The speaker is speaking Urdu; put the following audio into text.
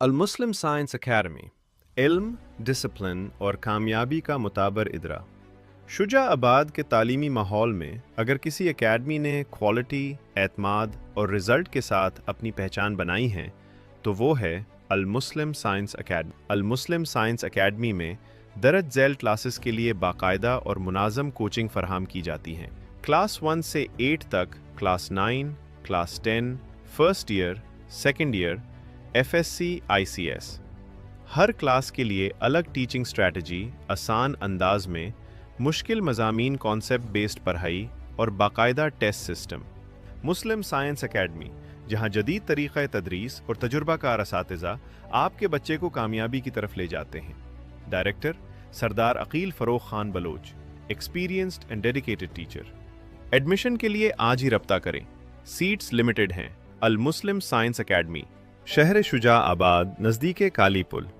المسلم سائنس اکیڈمی، علم، ڈسپلن اور کامیابی کا متبادر ادرا۔ شجاع آباد کے تعلیمی ماحول میں اگر کسی اکیڈمی نے کوالٹی، اعتماد اور رزلٹ کے ساتھ اپنی پہچان بنائی ہے تو وہ ہے المسلم سائنس اکیڈمی۔ المسلم سائنس اکیڈمی میں درج ذیل کلاسز کے لیے باقاعدہ اور منظم کوچنگ فراہم کی جاتی ہیں۔ کلاس 1 سے 8 تک، class 9، class 10، first year, second year, FSC ICS۔ ہر کلاس کے لیے الگ ٹیچنگ اسٹریٹجی، آسان انداز میں مشکل مضامین، کانسیپٹ بیسڈ پڑھائی اور باقاعدہ ٹیسٹ سسٹم۔ مسلم سائنس اکیڈمی، جہاں جدید طریقہ تدریس اور تجربہ کار اساتذہ آپ کے بچے کو کامیابی کی طرف لے جاتے ہیں۔ Director Sardar Aqeel Farrukh Khan Baloch, experienced and dedicated teacher. Admission کے لیے آج ہی رابطہ کریں، سیٹس لمیٹڈ ہیں۔ المسلم سائنس اکیڈمی، شہر شجاع آباد، نزدیک کالی پل۔